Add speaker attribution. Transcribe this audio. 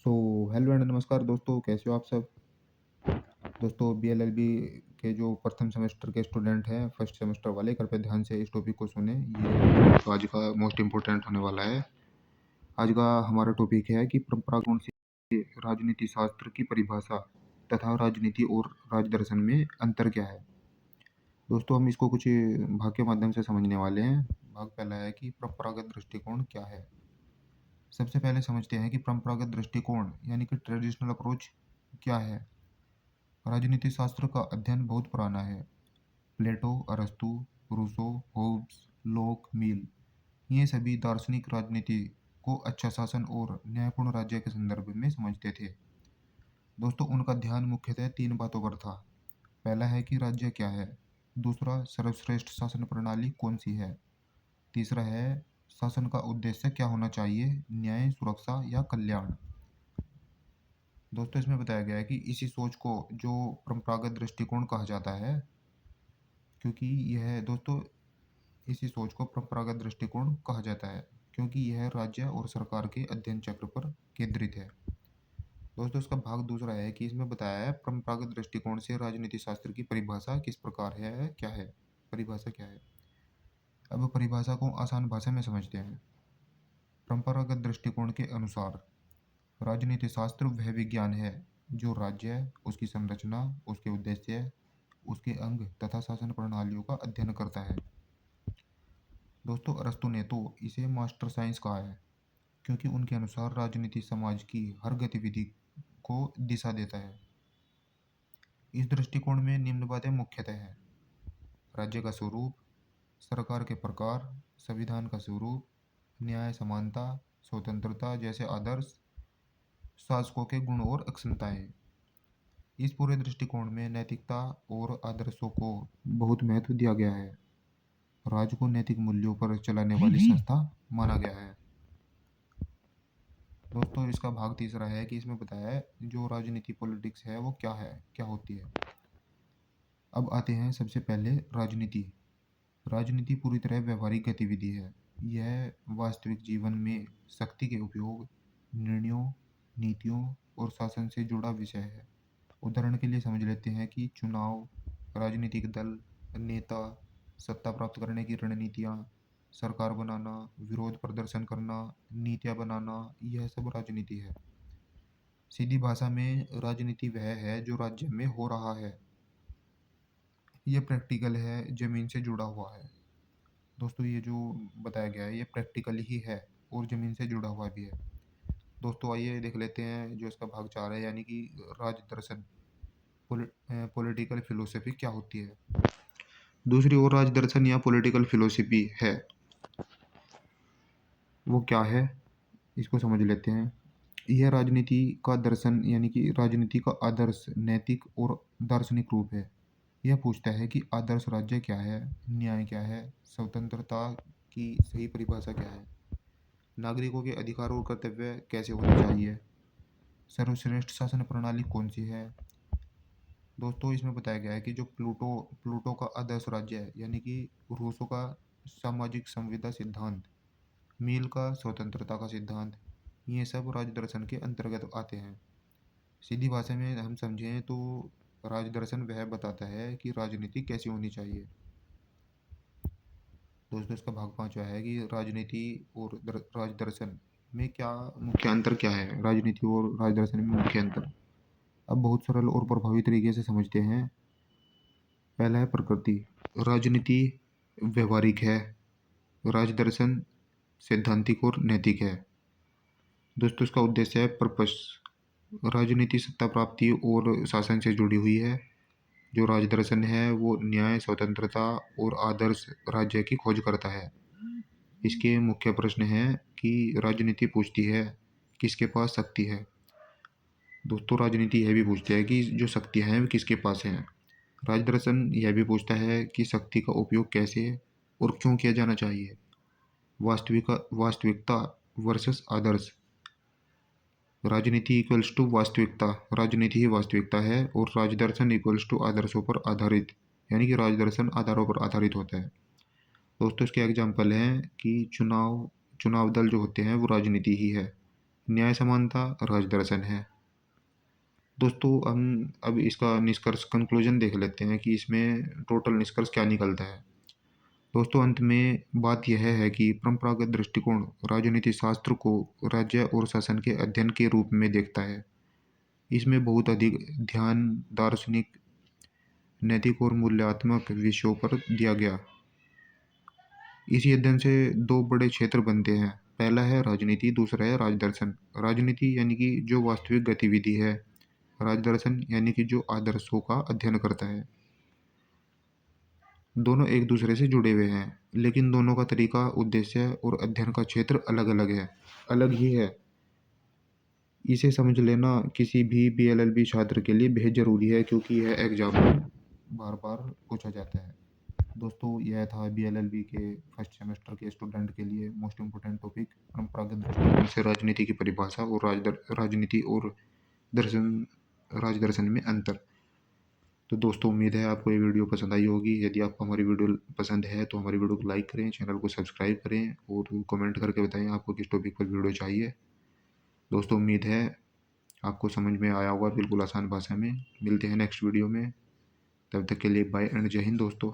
Speaker 1: So hello and नमस्कार दोस्तों, कैसे हो आप सब। दोस्तों बीएलएलबी के जो प्रथम सेमेस्टर के स्टूडेंट हैं, फर्स्ट सेमेस्टर वाले, कृपया ध्यान से इस टॉपिक को सुने। ये तो आज का मोस्ट इम्पोर्टेंट होने वाला है। आज का हमारा टॉपिक है कि परंपरागत से राजनीति शास्त्र की परिभाषा तथा राजनीति और राजदर्शन में अंतर क्या है। दोस्तों हम इसको कुछ भाग के माध्यम से समझने वाले हैं। भाग पहला है कि परंपरागत दृष्टिकोण क्या है। सबसे पहले समझते हैं कि परंपरागत दृष्टिकोण यानी कि ट्रेडिशनल अप्रोच क्या है। राजनीति शास्त्र का अध्ययन बहुत पुराना है। प्लेटो, अरस्तु, रूसो, होब्स, लोक, मिल, ये सभी दार्शनिक राजनीति को अच्छा शासन और न्यायपूर्ण राज्य के संदर्भ में समझते थे। दोस्तों उनका ध्यान मुख्यतः तीन बातों पर था। पहला है कि राज्य क्या है। दूसरा, सर्वश्रेष्ठ शासन प्रणाली कौन सी है। तीसरा है, शासन का उद्देश्य क्या होना चाहिए, न्याय, सुरक्षा या कल्याण। दोस्तों इसमें बताया गया है कि इसी सोच को जो परंपरागत दृष्टिकोण कहा जाता है, क्योंकि यह दोस्तों इसी सोच को परंपरागत दृष्टिकोण कहा जाता है क्योंकि यह राज्य और सरकार के अध्ययन चक्र पर केंद्रित है। दोस्तों इसका भाग दूसरा है कि इसमें बताया है परंपरागत दृष्टिकोण से राजनीति शास्त्र की परिभाषा किस प्रकार है, क्या है, परिभाषा क्या है। अब परिभाषा को आसान भाषा में समझते हैं। परंपरागत दृष्टिकोण के अनुसार राजनीति शास्त्र वह विज्ञान है जो राज्य, उसकी संरचना, उसके उद्देश्य, उसके अंग तथा शासन प्रणालियों का अध्ययन करता है। दोस्तों अरस्तु ने तो इसे मास्टर साइंस कहा है क्योंकि उनके अनुसार राजनीति समाज की हर गतिविधि को दिशा देता है। इस दृष्टिकोण में निम्न बातें मुख्यतः हैं। राज्य का स्वरूप, सरकार के प्रकार, संविधान का स्वरूप, न्याय, समानता, स्वतंत्रता जैसे आदर्श, शासकों के गुण और अक्षमताएं। इस पूरे दृष्टिकोण में नैतिकता और आदर्शों को बहुत महत्व दिया गया है। राज्य को नैतिक मूल्यों पर चलाने वाली संस्था माना गया है। दोस्तों इसका भाग तीसरा है कि इसमें बताया है जो राजनीति पॉलिटिक्स है वो क्या है, क्या होती है। अब आते हैं सबसे पहले राजनीति। राजनीति पूरी तरह व्यवहारिक गतिविधि है। यह वास्तविक जीवन में शक्ति के उपयोग, निर्णयों, नीतियों और शासन से जुड़ा विषय है। उदाहरण के लिए समझ लेते हैं कि चुनाव, राजनीतिक दल, नेता, सत्ता प्राप्त करने की रणनीतियाँ, सरकार बनाना, विरोध प्रदर्शन करना, नीतियाँ बनाना, यह सब राजनीति है। सीधी भाषा में राजनीति वह है जो राज्य में हो रहा है। यह प्रैक्टिकल है, जमीन से जुड़ा हुआ है। दोस्तों ये जो बताया गया है ये प्रैक्टिकल ही है और जमीन से जुड़ा हुआ भी है। दोस्तों आइए देख लेते हैं जो इसका भाग चार है यानी कि राज दर्शन, पॉलिटिकल फिलोसफी क्या होती है। दूसरी ओर राज दर्शन या पॉलिटिकल फिलोसफी है वो क्या है, इसको समझ लेते हैं। यह राजनीति का दर्शन यानी कि राजनीति का आदर्श, नैतिक और दार्शनिक रूप है। यह पूछता है कि आदर्श राज्य क्या है, न्याय क्या है, स्वतंत्रता की सही परिभाषा क्या है, नागरिकों के अधिकार और कर्तव्य कैसे होने चाहिए, सर्वश्रेष्ठ शासन प्रणाली कौन सी है। दोस्तों इसमें बताया गया है कि जो प्लूटो प्लूटो का आदर्श राज्य है यानी कि रूसो का सामाजिक संविदा सिद्धांत, मील का स्वतंत्रता का सिद्धांत, ये सब राजदर्शन के अंतर्गत आते हैं। सीधी भाषा में हम समझें तो राजदर्शन वह बताता है कि राजनीति कैसी होनी चाहिए। दोस्तों इसका भाग पांचवा है कि राजनीति और राजदर्शन में क्या मुख्य अंतर क्या है, राजनीति और राजदर्शन में मुख्य अंतर। अब बहुत सरल और प्रभावी तरीके से समझते हैं। पहला है प्रकृति। राजनीति व्यवहारिक है, राजदर्शन सैद्धांतिक और नैतिक है। दोस्तों इसका उद्देश्य है पर्पस। राजनीति सत्ता प्राप्ति और शासन से जुड़ी हुई है। जो राजदर्शन है वो न्याय, स्वतंत्रता और आदर्श राज्य की खोज करता है। इसके मुख्य प्रश्न हैं कि राजनीति पूछती है किसके पास शक्ति है। दोस्तों राजनीति यह भी पूछती है कि जो शक्तियाँ हैं वो किसके पास हैं। राजदर्शन यह भी पूछता है कि शक्ति का उपयोग कैसे और क्यों किया जाना चाहिए। वास्तविकता वर्सेस आदर्श। राजनीति इक्वल्स टू वास्तविकता, राजनीति ही वास्तविकता है, और राजदर्शन इक्वल्स टू आदर्शों पर आधारित, यानी कि राजदर्शन आधारों पर आधारित होता है। दोस्तों इसके एग्जाम्पल हैं कि चुनाव दल जो होते हैं वो राजनीति ही है। न्याय समानता राजदर्शन है। दोस्तों हम अब इसका निष्कर्ष कंक्लूजन देख लेते हैं कि इसमें टोटल निष्कर्ष क्या निकलता है। दोस्तों अंत में बात यह है कि परंपरागत दृष्टिकोण राजनीति शास्त्र को राज्य और शासन के अध्ययन के रूप में देखता है। इसमें बहुत अधिक ध्यान दार्शनिक, नैतिक और मूल्यात्मक विषयों पर दिया गया। इसी अध्ययन से दो बड़े क्षेत्र बनते हैं। पहला है राजनीति, दूसरा है राजदर्शन। राजनीति यानी कि जो वास्तविक गतिविधि है, राजदर्शन यानी कि जो आदर्शों का अध्ययन करता है। दोनों एक दूसरे से जुड़े हुए हैं, लेकिन दोनों का तरीका, उद्देश्य और अध्ययन का क्षेत्र अलग अलग है, अलग ही है। इसे समझ लेना किसी भी बीएलएलबी छात्र के लिए बेहद ज़रूरी है, क्योंकि यह एग्जाम में बार बार पूछा जाता है। दोस्तों यह था बीएलएलबी के फर्स्ट सेमेस्टर के स्टूडेंट के लिए मोस्ट इम्पोर्टेंट टॉपिक, परंपरागत दृष्टिकोण से राजनीति की परिभाषा और राजनीति और दर्शन, राजदर्शन में अंतर। तो दोस्तों उम्मीद है आपको ये वीडियो पसंद आई होगी। यदि आपको हमारी वीडियो पसंद है तो हमारी वीडियो को लाइक करें, चैनल को सब्सक्राइब करें और कमेंट करके बताएं आपको किस टॉपिक पर वीडियो चाहिए। दोस्तों उम्मीद है आपको समझ में आया होगा बिल्कुल आसान भाषा में। मिलते हैं नेक्स्ट वीडियो में, तब तक के लिए बाय एंड जय हिंद दोस्तों।